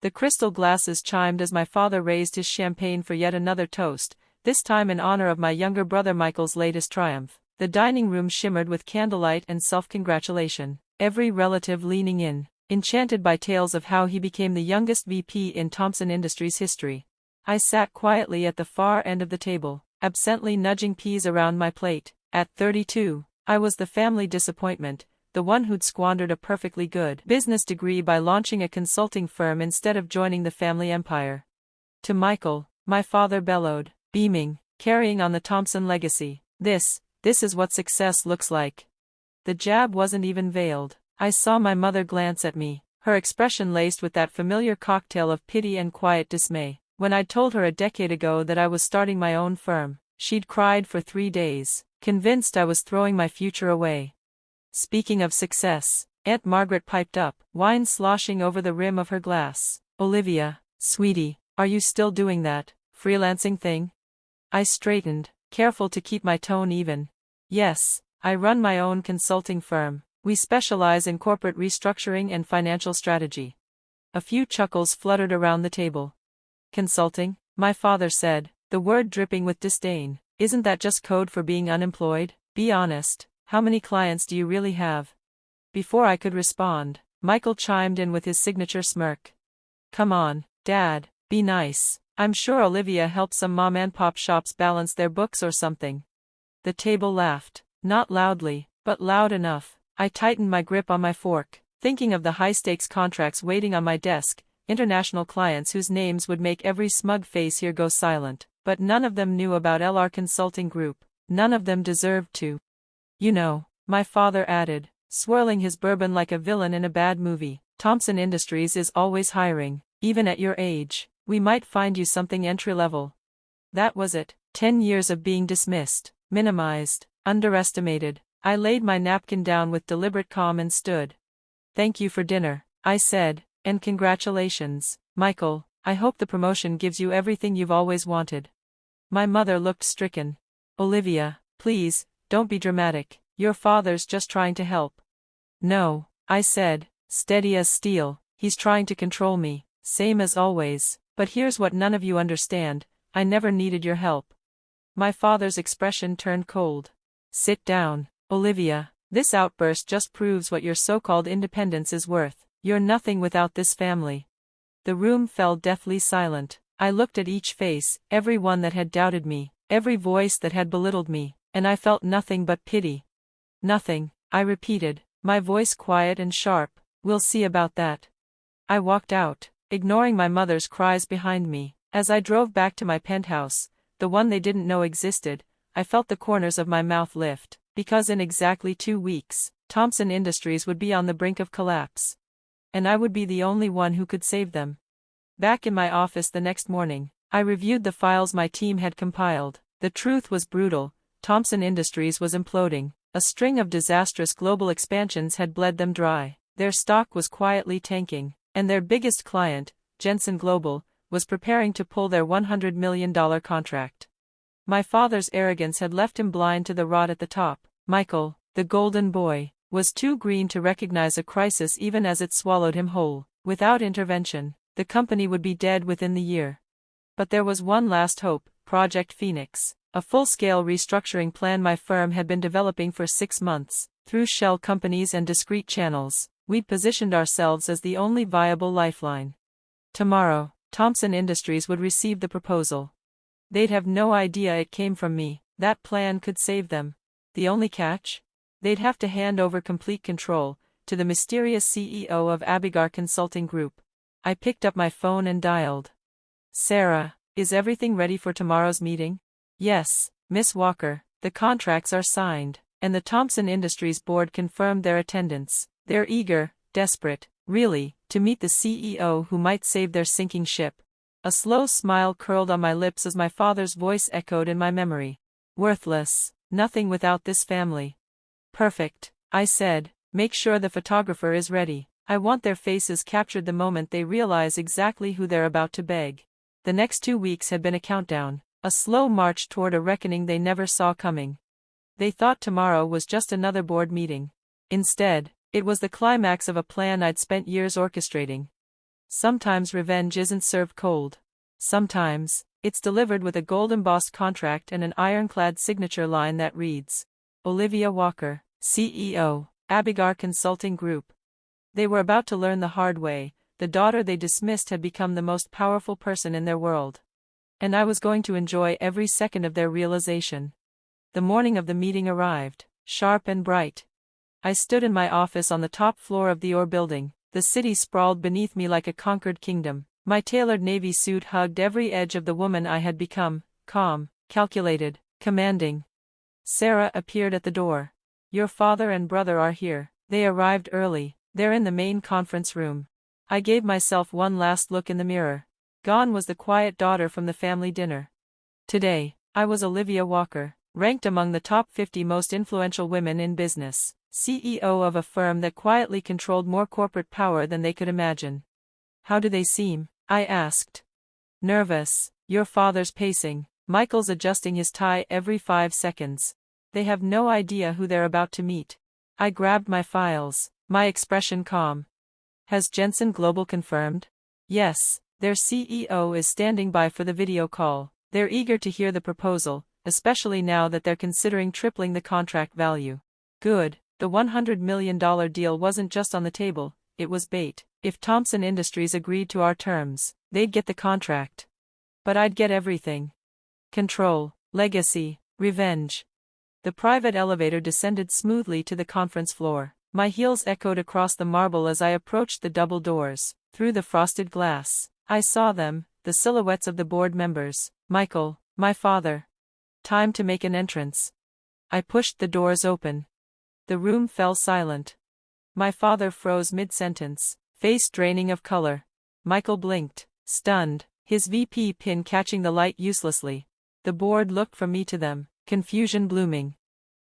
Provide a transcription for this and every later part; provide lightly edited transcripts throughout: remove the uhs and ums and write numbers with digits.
The crystal glasses chimed as my father raised his champagne for yet another toast, this time in honor of my younger brother Michael's latest triumph. The dining room shimmered with candlelight and self-congratulation, every relative leaning in, enchanted by tales of how he became the youngest VP in Thompson Industries history. I sat quietly at the far end of the table, absently nudging peas around my plate. At 32, I was the family disappointment, the one who'd squandered a perfectly good business degree by launching a consulting firm instead of joining the family empire. To Michael, my father bellowed, beaming, carrying on the Thompson legacy, This is what success looks like. The jab wasn't even veiled. I saw my mother glance at me, her expression laced with that familiar cocktail of pity and quiet dismay. When I'd told her a decade ago that I was starting my own firm, she'd cried for 3 days, convinced I was throwing my future away. Speaking of success, Aunt Margaret piped up, wine sloshing over the rim of her glass. Olivia, sweetie, are you still doing that freelancing thing? I straightened, careful to keep my tone even. Yes, I run my own consulting firm. We specialize in corporate restructuring and financial strategy. A few chuckles fluttered around the table. Consulting, my father said, the word dripping with disdain. Isn't that just code for being unemployed? Be honest, how many clients do you really have? Before I could respond, Michael chimed in with his signature smirk. Come on, Dad, be nice. I'm sure Olivia helps some mom-and-pop shops balance their books or something. The table laughed, not loudly, but loud enough. I tightened my grip on my fork, thinking of the high-stakes contracts waiting on my desk, international clients whose names would make every smug face here go silent, but none of them knew about LR Consulting Group, none of them deserved to. You know, my father added, swirling his bourbon like a villain in a bad movie, Thompson Industries is always hiring, even at your age. We might find you something entry-level. That was it. 10 years of being dismissed, minimized, underestimated. I laid my napkin down with deliberate calm and stood. Thank you for dinner, I said, and congratulations, Michael. I hope the promotion gives you everything you've always wanted. My mother looked stricken. Olivia, please, don't be dramatic. Your father's just trying to help. No, I said, steady as steel, he's trying to control me, same as always. But here's what none of you understand, I never needed your help. My father's expression turned cold. Sit down, Olivia, this outburst just proves what your so-called independence is worth. You're nothing without this family. The room fell deathly silent. I looked at each face, every one that had doubted me, every voice that had belittled me, and I felt nothing but pity. Nothing, I repeated, my voice quiet and sharp, we'll see about that. I walked out, ignoring my mother's cries behind me. As I drove back to my penthouse, the one they didn't know existed, I felt the corners of my mouth lift, because in exactly 2 weeks, Thompson Industries would be on the brink of collapse. And I would be the only one who could save them. Back in my office the next morning, I reviewed the files my team had compiled. The truth was brutal, Thompson Industries was imploding. A string of disastrous global expansions had bled them dry. Their stock was quietly tanking. And their biggest client, Jensen Global, was preparing to pull their $100 million contract. My father's arrogance had left him blind to the rot at the top. Michael, the golden boy, was too green to recognize a crisis even as it swallowed him whole. Without intervention, the company would be dead within the year. But there was one last hope, Project Phoenix, a full-scale restructuring plan my firm had been developing for 6 months, through shell companies and discrete channels. We'd positioned ourselves as the only viable lifeline. Tomorrow, Thompson Industries would receive the proposal. They'd have no idea it came from me. That plan could save them. The only catch? They'd have to hand over complete control to the mysterious CEO of Abigar Consulting Group. I picked up my phone and dialed. Sarah, is everything ready for tomorrow's meeting? Yes, Miss Walker, the contracts are signed, and the Thompson Industries board confirmed their attendance. They're eager, desperate, really, to meet the CEO who might save their sinking ship. A slow smile curled on my lips as my father's voice echoed in my memory. Worthless, nothing without this family. Perfect, I said, make sure the photographer is ready. I want their faces captured the moment they realize exactly who they're about to beg. The next 2 weeks had been a countdown, a slow march toward a reckoning they never saw coming. They thought tomorrow was just another board meeting. Instead, it was the climax of a plan I'd spent years orchestrating. Sometimes revenge isn't served cold. Sometimes, it's delivered with a gold-embossed contract and an ironclad signature line that reads, Olivia Walker, CEO, Abigar Consulting Group. They were about to learn the hard way. The daughter they dismissed had become the most powerful person in their world. And I was going to enjoy every second of their realization. The morning of the meeting arrived, sharp and bright. I stood in my office on the top floor of the Orr building. The city sprawled beneath me like a conquered kingdom. My tailored navy suit hugged every edge of the woman I had become, calm, calculated, commanding. Sarah appeared at the door. Your father and brother are here. They arrived early. They're in the main conference room. I gave myself one last look in the mirror. Gone was the quiet daughter from the family dinner. Today, I was Olivia Walker, ranked among the top 50 most influential women in business, CEO of a firm that quietly controlled more corporate power than they could imagine. How do they seem? I asked. Nervous. Your father's pacing. Michael's adjusting his tie every 5 seconds. They have no idea who they're about to meet. I grabbed my files, my expression calm. Has Jensen Global confirmed? Yes, their CEO is standing by for the video call. They're eager to hear the proposal, especially now that they're considering tripling the contract value. Good, the $100 million deal wasn't just on the table, it was bait. If Thompson Industries agreed to our terms, they'd get the contract. But I'd get everything. Control, legacy, revenge. The private elevator descended smoothly to the conference floor. My heels echoed across the marble as I approached the double doors. Through the frosted glass, I saw them, the silhouettes of the board members. Michael, my father. Time to make an entrance. I pushed the doors open. The room fell silent. My father froze mid-sentence, face draining of color. Michael blinked, stunned, his VP pin catching the light uselessly. The board looked from me to them, confusion blooming.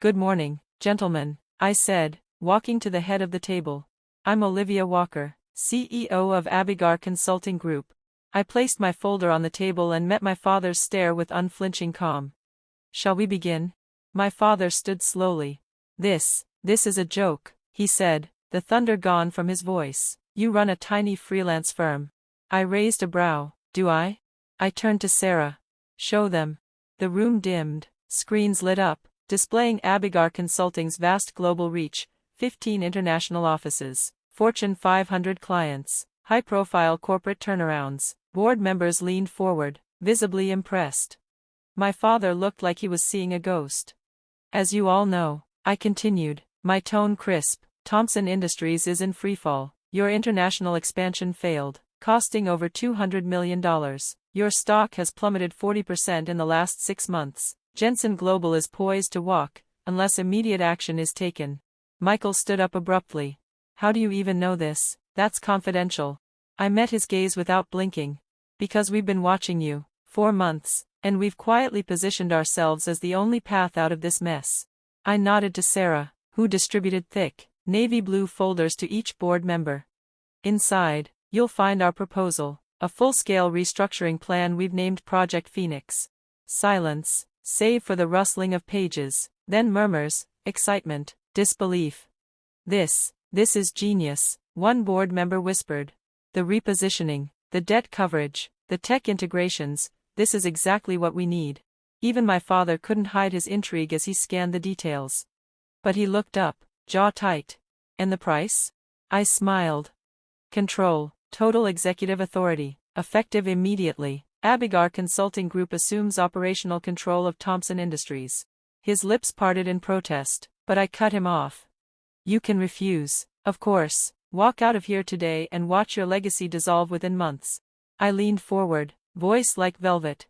Good morning, gentlemen, I said, walking to the head of the table. I'm Olivia Walker, CEO of Abigar Consulting Group. I placed my folder on the table and met my father's stare with unflinching calm. Shall we begin? My father stood slowly. This is a joke, he said, the thunder gone from his voice. You run a tiny freelance firm. I raised a brow. Do I? I turned to Sarah. Show them. The room dimmed, screens lit up, displaying Abigar Consulting's vast global reach, 15 international offices, Fortune 500 clients, high-profile corporate turnarounds. Board members leaned forward, visibly impressed. My father looked like he was seeing a ghost. As you all know, I continued, my tone crisp, Thompson Industries is in freefall. Your international expansion failed, costing over $200 million. Your stock has plummeted 40% in the last 6 months. Jensen Global is poised to walk, unless immediate action is taken. Michael stood up abruptly. How do you even know this? That's confidential. I met his gaze without blinking. Because we've been watching you, 4 months, and we've quietly positioned ourselves as the only path out of this mess. I nodded to Sarah, who distributed thick, navy blue folders to each board member. Inside, you'll find our proposal, a full-scale restructuring plan we've named Project Phoenix. Silence, save for the rustling of pages, then murmurs, excitement, disbelief. This is genius, one board member whispered. The repositioning, the debt coverage, the tech integrations, this is exactly what we need. Even my father couldn't hide his intrigue as he scanned the details. But he looked up, jaw tight. And the price? I smiled. Control, total executive authority, effective immediately. Abigar Consulting Group assumes operational control of Thompson Industries. His lips parted in protest, but I cut him off. You can refuse, of course. Walk out of here today and watch your legacy dissolve within months. I leaned forward, voice like velvet.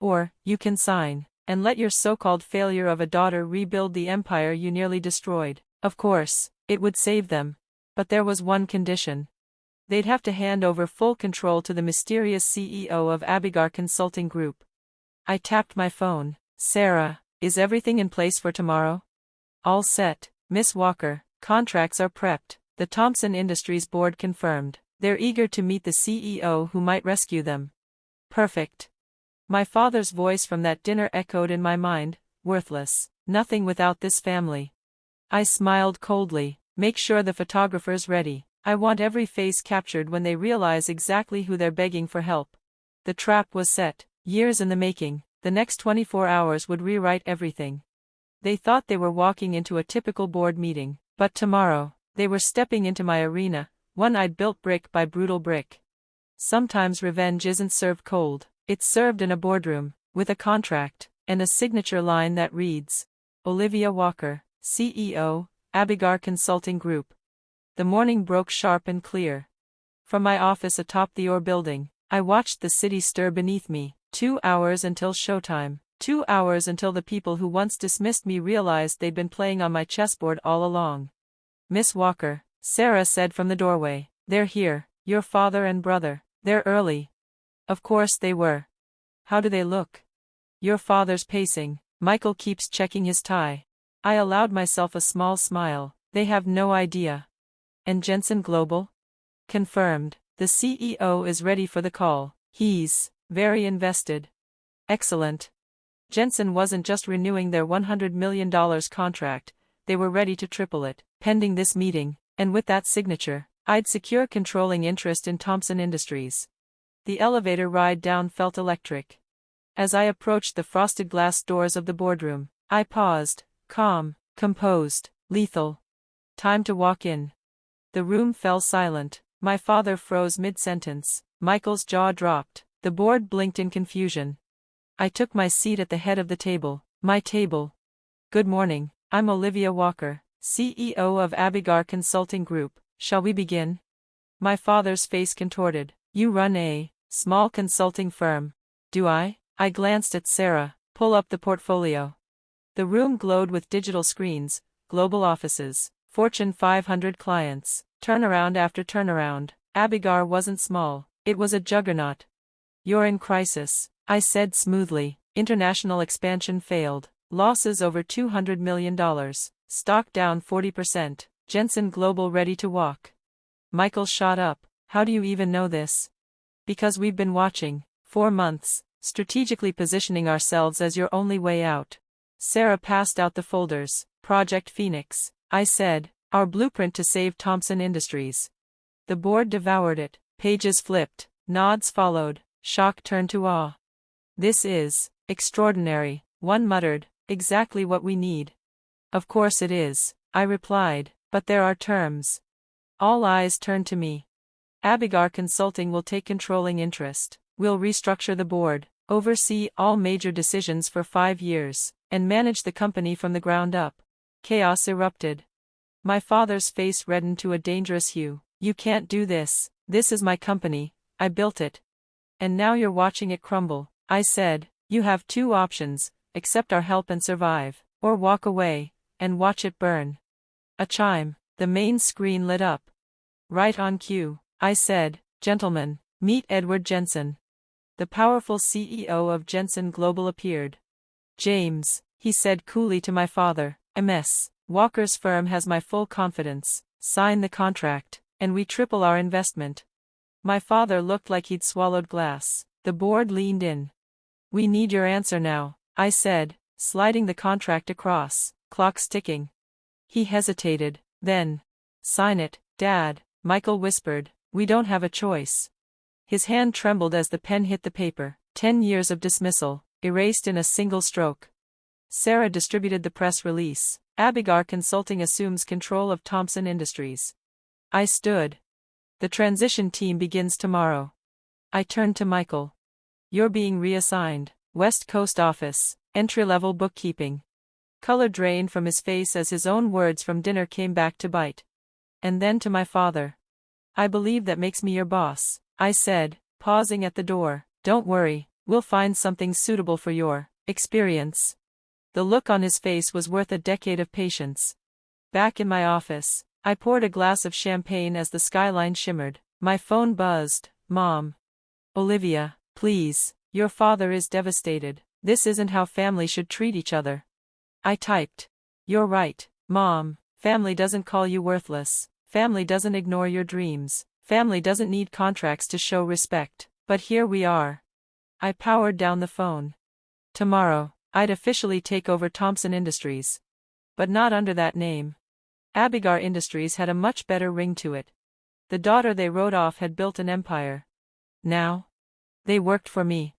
Or, you can sign, and let your so-called failure of a daughter rebuild the empire you nearly destroyed. Of course, it would save them. But there was one condition. They'd have to hand over full control to the mysterious CEO of Abigar Consulting Group. I tapped my phone. Sarah, is everything in place for tomorrow? All set, Miss Walker, contracts are prepped. The Thompson Industries board confirmed. They're eager to meet the CEO who might rescue them. Perfect. My father's voice from that dinner echoed in my mind, worthless, nothing without this family. I smiled coldly. Make sure the photographer's ready. I want every face captured when they realize exactly who they're begging for help. The trap was set, years in the making. The next 24 hours would rewrite everything. They thought they were walking into a typical board meeting, but tomorrow, they were stepping into my arena, one I'd built brick by brutal brick. Sometimes revenge isn't served cold, it's served in a boardroom, with a contract, and a signature line that reads, Olivia Walker, CEO, Abigar Consulting Group. The morning broke sharp and clear. From my office atop the Orr building, I watched the city stir beneath me. 2 hours until showtime. 2 hours until the people who once dismissed me realized they'd been playing on my chessboard all along. Miss Walker, Sarah said from the doorway, they're here, your father and brother. They're early. Of course they were. How do they look? Your father's pacing. Michael keeps checking his tie. I allowed myself a small smile. They have no idea. And Jensen Global? Confirmed. The CEO is ready for the call. He's very invested. Excellent. Jensen wasn't just renewing their $100 million contract, they were ready to triple it. Pending this meeting, and with that signature, I'd secure controlling interest in Thompson Industries. The elevator ride down felt electric. As I approached the frosted glass doors of the boardroom, I paused, calm, composed, lethal. Time to walk in. The room fell silent. My father froze mid-sentence. Michael's jaw dropped. The board blinked in confusion. I took my seat at the head of the table. My table. Good morning, I'm Olivia Walker, CEO of Abigar Consulting Group. Shall we begin? My father's face contorted. You run a small consulting firm. Do I? I glanced at Sarah. Pull up the portfolio. The room glowed with digital screens, global offices, Fortune 500 clients, turnaround after turnaround. Abigar wasn't small, it was a juggernaut. You're in crisis, I said smoothly. International expansion failed. Losses over $200 million. Stock down 40%. Jensen Global ready to walk. Michael shot up. How do you even know this? Because we've been watching. 4 months, strategically positioning ourselves as your only way out. Sarah passed out the folders. Project Phoenix, I said, our blueprint to save Thompson Industries. The board devoured it. Pages flipped. Nods followed. Shock turned to awe. This is extraordinary, one muttered. Exactly what we need. Of course it is, I replied, but there are terms. All eyes turned to me. Abigar Consulting will take controlling interest, we'll restructure the board, oversee all major decisions for 5 years, and manage the company from the ground up. Chaos erupted. My father's face reddened to a dangerous hue. You can't do this. This is my company, I built it. And now you're watching it crumble, I said. You have 2 options, accept our help and survive, or walk away, and watch it burn. A chime, the main screen lit up. Right on cue, I said, gentlemen, meet Edward Jensen. The powerful CEO of Jensen Global appeared. James, he said coolly to my father, MS. Walker's firm has my full confidence. Sign the contract, and we triple our investment. My father looked like he'd swallowed glass. The board leaned in. We need your answer now, I said, sliding the contract across, clocks ticking. He hesitated, then. Sign it, Dad, Michael whispered, we don't have a choice. His hand trembled as the pen hit the paper. 10 years of dismissal, erased in a single stroke. Sarah distributed the press release. Abigar Consulting assumes control of Thompson Industries. I stood. The transition team begins tomorrow. I turned to Michael. You're being reassigned. West Coast office, entry-level bookkeeping. Color drained from his face as his own words from dinner came back to bite. And then to my father. I believe that makes me your boss, I said, pausing at the door. Don't worry, we'll find something suitable for your experience. The look on his face was worth a decade of patience. Back in my office, I poured a glass of champagne as the skyline shimmered. My phone buzzed. Mom. Olivia, please, your father is devastated. This isn't how family should treat each other. I typed. You're right, Mom. Family doesn't call you worthless. Family doesn't ignore your dreams. Family doesn't need contracts to show respect. But here we are. I powered down the phone. Tomorrow, I'd officially take over Thompson Industries. But not under that name. Abigar Industries had a much better ring to it. The daughter they wrote off had built an empire. Now? They worked for me.